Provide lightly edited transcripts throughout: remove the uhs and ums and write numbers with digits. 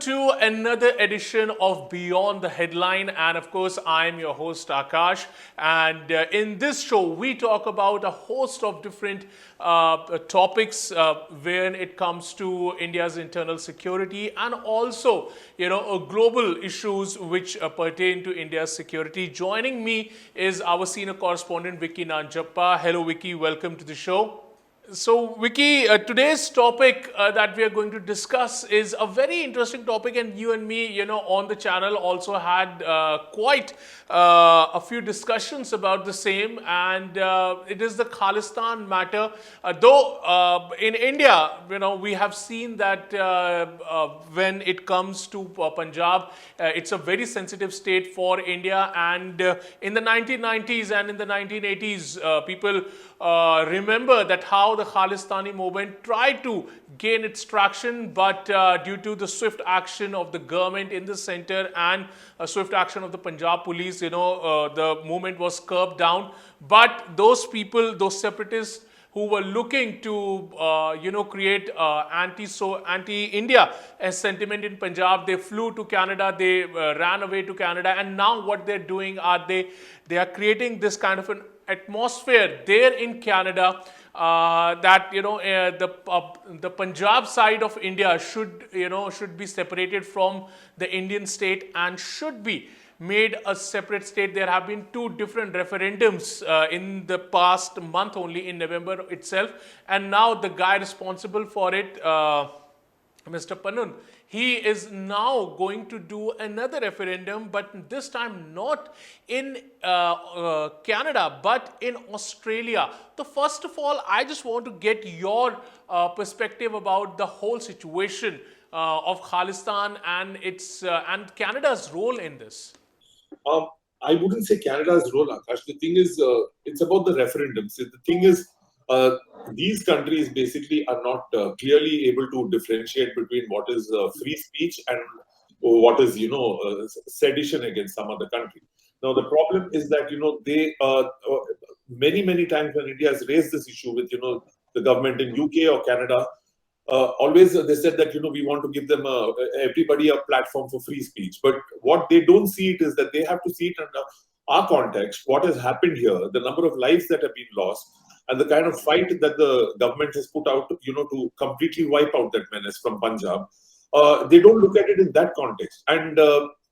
to another edition of Beyond the Headline. And of course, I'm your host, Akash. And in this show, we talk about a host of different topics when it comes to India's internal security and also, global issues which pertain to India's security. Joining me is our senior correspondent, Vicky Nanjappa. Hello, Vicky. Welcome to the show. So, Vicky, today's topic that we are going to discuss is a very interesting topic, and you and me, on the channel also had quite a few discussions about the same, and it is the Khalistan matter. Though in India, we have seen that when it comes to Punjab, it's a very sensitive state for India, and in the 1990s and in the 1980s, people remember that how the Khalistani movement tried to gain its traction, but due to the swift action of the government in the center and a swift action of the Punjab police, the movement was curbed down. But those people, those separatists who were looking to, create anti-India sentiment in Punjab, they flew to Canada, they ran away to Canada, and now what they're doing are they are creating this kind of an atmosphere there in Canada that the Punjab side of India should be separated from the Indian state and should be made a separate state. There have been two different referendums in the past month, only in November itself, and now the guy responsible for it, Mr. Panun, he is now going to do another referendum, but this time not in Canada, but in Australia. So first of all, I just want to get your perspective about the whole situation of Khalistan and its and Canada's role in this. I wouldn't say Canada's role, Akash. The thing is, it's about the referendums. The thing is, these countries basically are not clearly able to differentiate between what is free speech and what is, sedition against some other country. Now, the problem is that, they many times when India has raised this issue with, the government in UK or Canada, always they said that we want to give them everybody a platform for free speech, but what they don't see it is that they have to see it under our context, what has happened here, the number of lives that have been lost, and the kind of fight that the government has put out, to completely wipe out that menace from Punjab. They don't look at it in that context, and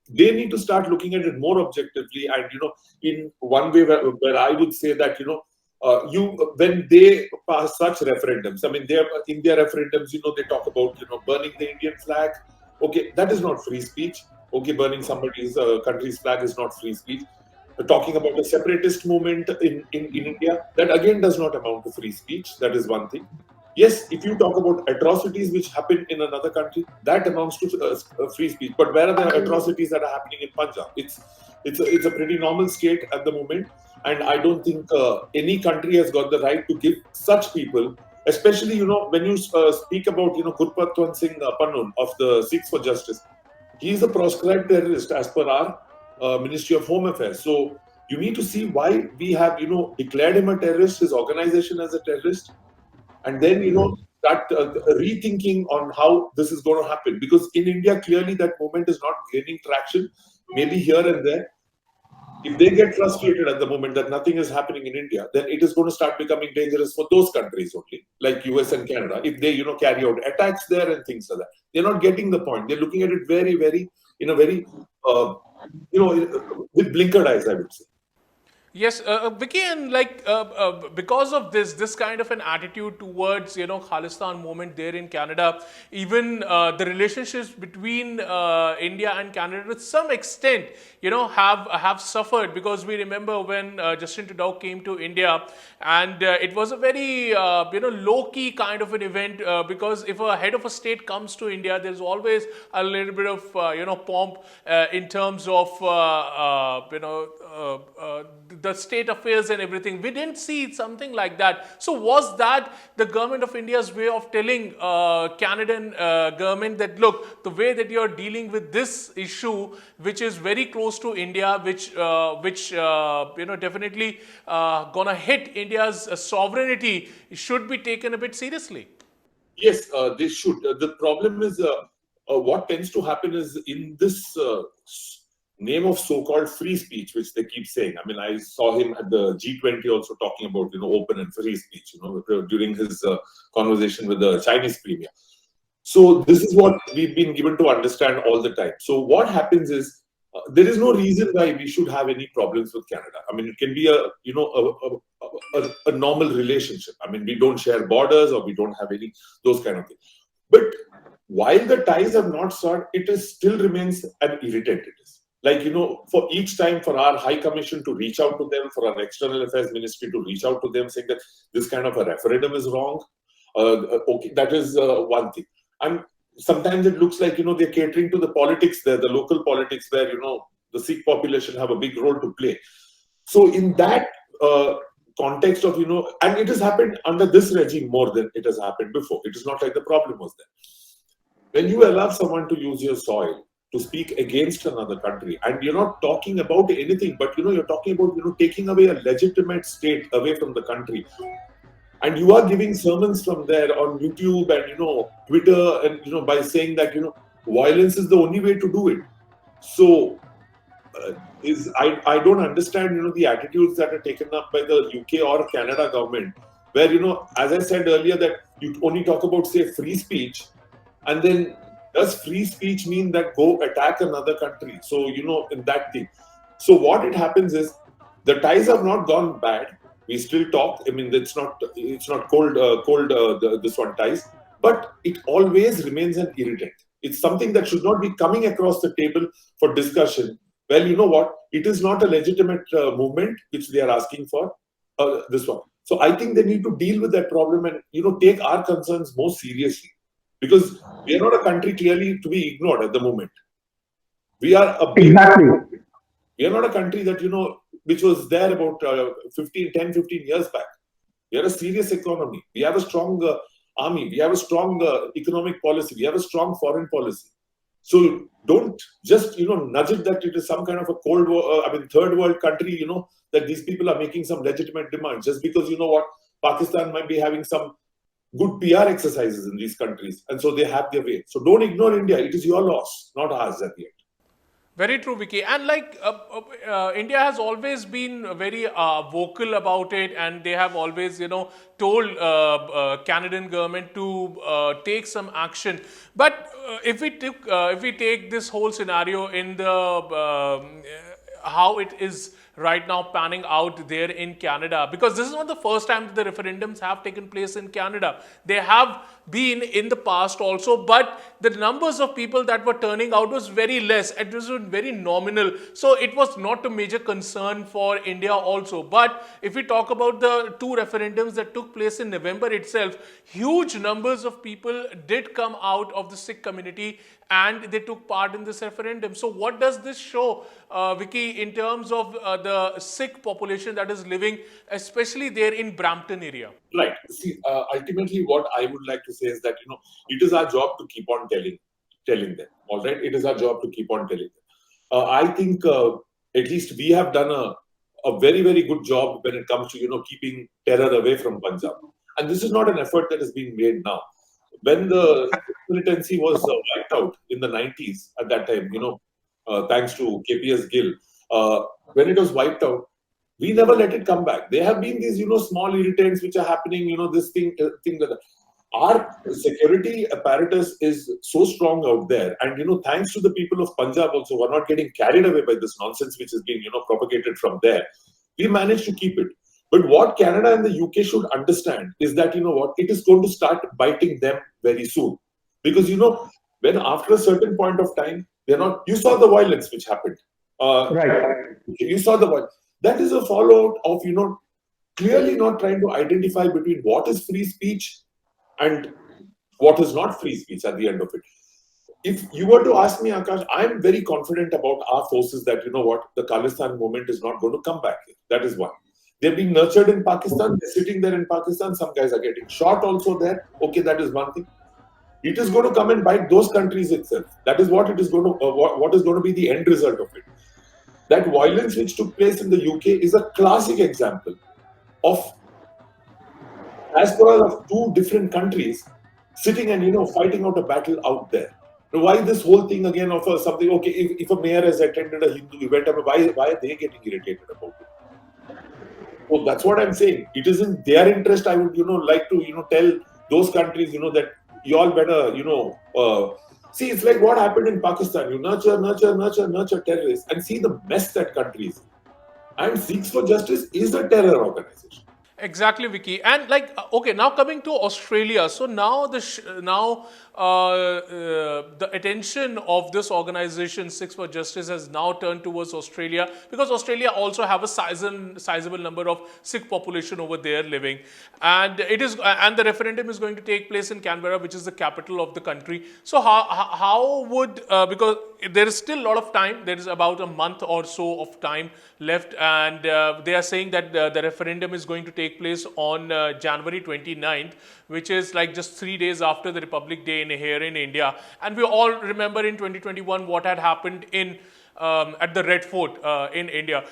they need to start looking at it more objectively. And in one way where I would say that when they pass such referendums, I mean, in their referendums, they talk about burning the Indian flag. Okay, that is not free speech. Okay, burning somebody's country's flag is not free speech. Talking about a separatist movement in India, that again does not amount to free speech. That is one thing. Yes, if you talk about atrocities which happen in another country, that amounts to free speech. But where are the atrocities that are happening in Punjab? It's a pretty normal state at the moment, and I don't think any country has got the right to give such people, especially when you speak about Gurpatwant Singh Panun of the Sikhs for Justice. He is a proscribed terrorist as per our Ministry of Home Affairs. So you need to see why we have declared him a terrorist, his organization as a terrorist, and then start rethinking on how this is going to happen. Because in India, clearly that movement is not gaining traction. Maybe here and there. If they get frustrated at the moment that nothing is happening in India, then it is going to start becoming dangerous for those countries only, like US and Canada, if they carry out attacks there and things like that. They're not getting the point. They're looking at it very, very in a very with blinkered eyes, I would say. Yes, Vicky, and because of this kind of an attitude towards Khalistan movement there in Canada, even the relationships between India and Canada to some extent have suffered, because we remember when Justin Trudeau came to India, and it was a very low key kind of an event, because if a head of a state comes to India, there's always a little bit of pomp in terms of the state affairs and everything. We didn't see something like that. So was that the government of India's way of telling Canadian government that, look, the way that you're dealing with this issue, which is very close to India, which definitely gonna hit India's sovereignty, should be taken a bit seriously? Yes, they should. The problem is what tends to happen is in this name of so-called free speech, which they keep saying. I mean, I saw him at the G20 also talking about, open and free speech, during his conversation with the Chinese premier. So this is what we've been given to understand all the time. So what happens is there is no reason why we should have any problems with Canada. I mean, it can be a normal relationship. I mean, we don't share borders or we don't have any those kind of things. But while the ties have not sought, it is still remains an irritant. It is like, for each time for our High Commission to reach out to them, for our External Affairs Ministry to reach out to them saying that this kind of a referendum is wrong. Okay, that is one thing. And sometimes it looks like, they're catering to the politics there, the local politics where, the Sikh population have a big role to play. So in that context of, and it has happened under this regime more than it has happened before. It is not like the problem was there. When you allow someone to use your soil to speak against another country, and you're not talking about anything, but, you're talking about, taking away a legitimate state away from the country. And you are giving sermons from there on YouTube and, Twitter, and, by saying that, violence is the only way to do it. So, I don't understand, the attitudes that are taken up by the UK or Canada government, where, as I said earlier, that you only talk about, say, free speech, and then does free speech mean that go attack another country? So, in that thing. So what it happens is the ties have not gone bad. We still talk. I mean, it's not cold this one ties, but it always remains an irritant. It's something that should not be coming across the table for discussion. Well, you know what? It is not a legitimate movement which they are asking for. This one. So I think they need to deal with that problem and take our concerns more seriously, because we are not a country clearly to be ignored at the moment. We are a big Exactly. We are not a country that which was there about 10-15 years back. We are a serious economy. We have a strong army. We have a strong economic policy. We have a strong foreign policy. So don't just nudge it that it is some kind of a third world country. That these people are making some legitimate demands just because Pakistan might be having some good PR exercises in these countries, and so they have their way. So don't ignore India. It is your loss, not ours at the end. Very true, Vicky. And India has always been very vocal about it, and they have always, told Canadian government to take some action. But if we take this whole scenario in the how it is right now panning out there in Canada, because this is not the first time that the referendums have taken place in Canada. They have been in the past also, but the numbers of people that were turning out was very less. It was very nominal. So it was not a major concern for India also. But if we talk about the two referendums that took place in November itself, huge numbers of people did come out of the Sikh community and they took part in this referendum. So what does this show, Vicky, in terms of the Sikh population that is living, especially there in Brampton area? Right. See, ultimately, what I would like to say is that it is our job to keep on telling them. All right, it is our job to keep on telling them. I think at least we have done a very, very good job when it comes to keeping terror away from Punjab. And this is not an effort that is being made now. When the militancy was wiped out in the 90s, at that time, thanks to KPS Gill, when it was wiped out, we never let it come back. There have been these, small irritants which are happening, this thing like that. Our security apparatus is so strong out there. And, thanks to the people of Punjab also who are not getting carried away by this nonsense which is being, propagated from there, we managed to keep it. But what Canada and the UK should understand is that, it is going to start biting them very soon. Because, when after a certain point of time, they're not, you saw the violence which happened. Right. You saw the violence. That is a fallout of, clearly not trying to identify between what is free speech and what is not free speech at the end of it. If you were to ask me, Akash, I'm very confident about our forces that, the Khalistan movement is not going to come back here. That is one. They're being nurtured in Pakistan. They're sitting there in Pakistan. Some guys are getting shot also there. Okay, that is one thing. It is going to come and bite those countries itself. That is what it is going to. What is going to be the end result of it? That violence which took place in the UK is a classic example of diaspora of two different countries sitting and fighting out a battle out there. Why this whole thing again of something? Okay, if a mayor has attended a Hindu event, why are they getting irritated about it? So that's what I'm saying. It is in their interest. I would, like to, tell those countries, that you all better, see, it's like what happened in Pakistan. You nurture terrorists, and see the mess that country is in. And Sikhs for Justice is a terror organization. Exactly, Vicky. And like, okay, now coming to Australia. So now the attention of this organization, Six for Justice, has now turned towards Australia, because Australia also have a sizable number of Sikh population over there living, and the referendum is going to take place in Canberra, which is the capital of the country. So how would, because there is still a lot of time, there is about a month or so of time left, and they are saying that the referendum is going to take place on January 29th, which is like just 3 days after the Republic Day here in India. And we all remember in 2021 what had happened in at the Red Fort in India.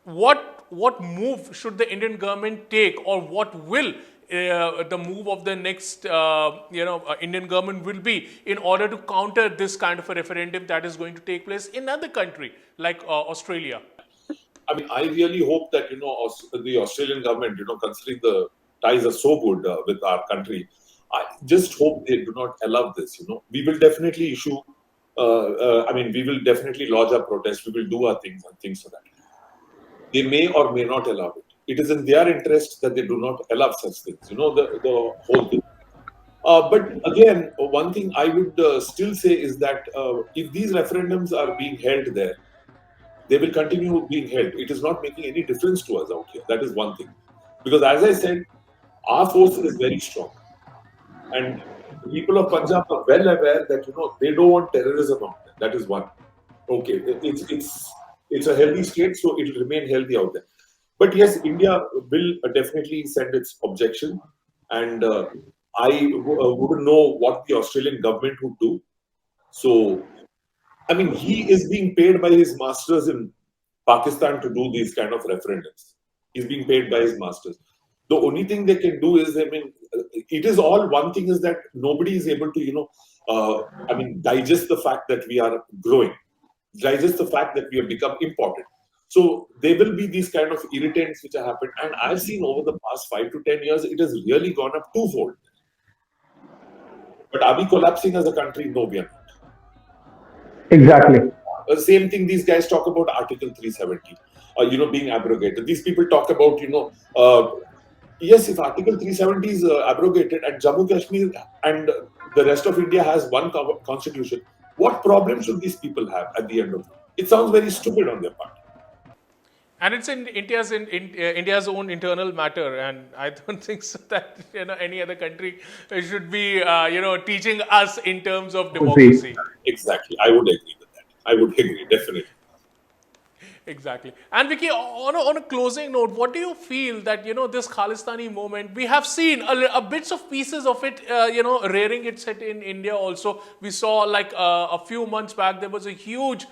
What move should the Indian government take, or what will the move of the next Indian government will be in order to counter this kind of a referendum that is going to take place in another country like Australia? I mean, I really hope that, the Australian government, considering the ties are so good with our country, I just hope they do not allow this. We will definitely we will definitely lodge our protest. We will do our things and things for that. They may or may not allow it. It is in their interest that they do not allow such things. The whole thing. But again, one thing I would still say is that if these referendums are being held there, they will continue being held. It is not making any difference to us out here. That is one thing. Because as I said, our force is very strong. And the people of Punjab are well aware that, they don't want terrorism out there. That is one. Okay, it's a healthy state, so it will remain healthy out there. But yes, India will definitely send its objection. And I wouldn't know what the Australian government would do. So, I mean, he is being paid by his masters in Pakistan to do these kind of referendums. He's being paid by his masters. The only thing they can do is, it is all one thing is that nobody is able to, digest the fact that we are growing, digest the fact that we have become important. So there will be these kind of irritants which have happened. And I've seen over the past 5 to 10 years, it has really gone up twofold. But are we collapsing as a country? No, we are not. Exactly. The same thing these guys talk about Article 370, being abrogated. These people talk about, yes, if Article 370 is abrogated and Jammu Kashmir and the rest of India has one constitution, what problem should these people have at the end of it? It sounds very stupid on their part. And it's in India's own internal matter, and I don't think so that any other country should be teaching us in terms of democracy. Exactly, I would agree with that. I would agree, definitely. Exactly. And Vicky, on a closing note, what do you feel that, this Khalistani movement, we have seen a bits of pieces of it, rearing its head in India also. We saw like a few months back, there was a huge,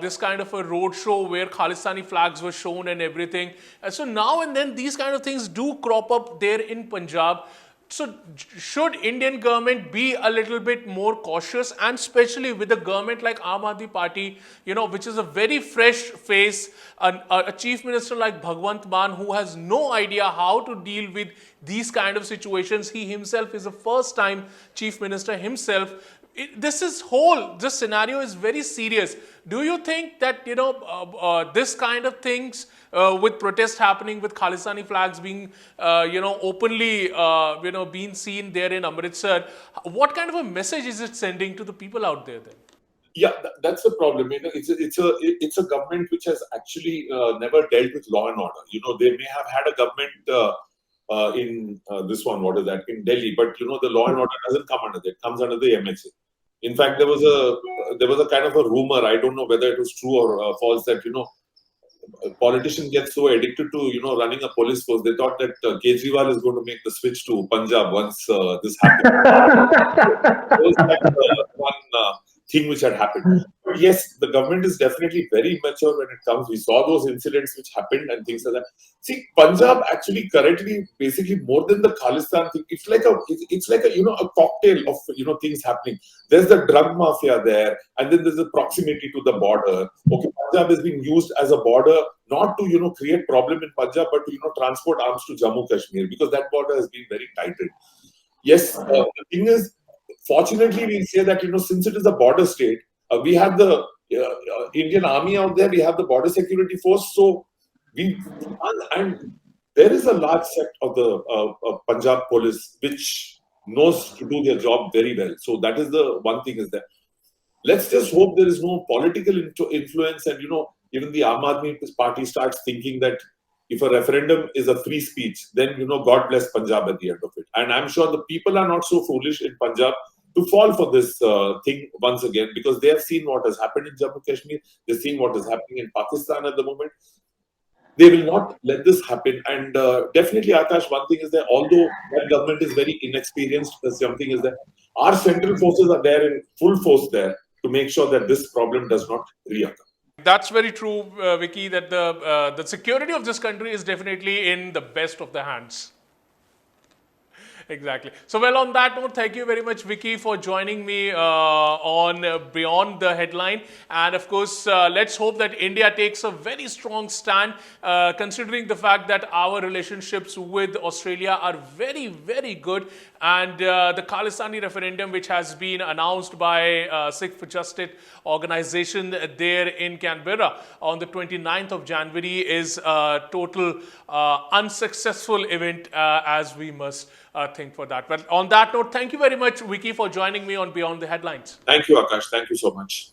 this kind of a road show where Khalistani flags were shown and everything. And so now and then these kind of things do crop up there in Punjab. So should Indian government be a little bit more cautious, and especially with a government like Aam Aadmi Party, which is a very fresh face, a chief minister like Bhagwant Mann who has no idea how to deal with these kind of situations. He himself is a first time chief minister himself. This scenario is very serious. Do you think that, this kind of things with protests happening, with Khalistani flags being, openly, being seen there in Amritsar, what kind of a message is it sending to the people out there then? Yeah, that's the problem. It's a government which has actually never dealt with law and order. They may have had a government in this one, what is that, in Delhi, but the law and order doesn't come under that. It comes under the MHA. In fact, there was a kind of a rumor. I don't know whether it was true or false that politicians get so addicted to running a police force. They thought that Kejriwal is going to make the switch to Punjab once this happened. That was one thing which had happened. But But yes, the government is definitely very mature when it comes. We saw those incidents which happened and things like that. See, Punjab actually currently, basically more than the Khalistan thing, it's like a a cocktail of things happening. There's the drug mafia there, and then there's the proximity to the border. Okay, Punjab is being used as a border not to create problem in Punjab, but to transport arms to Jammu Kashmir, because that border has been very tightened. Yes, the thing is, fortunately, we say that since it is a border state, we have the Indian Army out there, we have the border security force, so we and there is a large set of the Punjab police which knows to do their job very well. So that is the one thing is that. Let's just hope there is no political influence, and even the Aam Aadmi party starts thinking that if a referendum is a free speech, then God bless Punjab at the end of it. And I'm sure the people are not so foolish in Punjab to fall for this thing once again, because they have seen what has happened in Jammu Kashmir, they've seen what is happening in Pakistan at the moment. They will not let this happen. And definitely, Akash, one thing is that although that government is very inexperienced, something is that our central forces are there in full force there to make sure that this problem does not reoccur. That's very true, Vicky, that the security of this country is definitely in the best of the hands. Exactly. So, well, on that note, thank you very much, Vicky, for joining me on Beyond the Headline. And of course, let's hope that India takes a very strong stand, considering the fact that our relationships with Australia are very, very good. And the Khalistan Referendum, which has been announced by Sikh for Justice organization there in Canberra on the 29th of January, is a total unsuccessful event, as we must think for that. But on that note, thank you very much, Vicky, for joining me on Beyond the Headlines. Thank you, Akash. Thank you so much.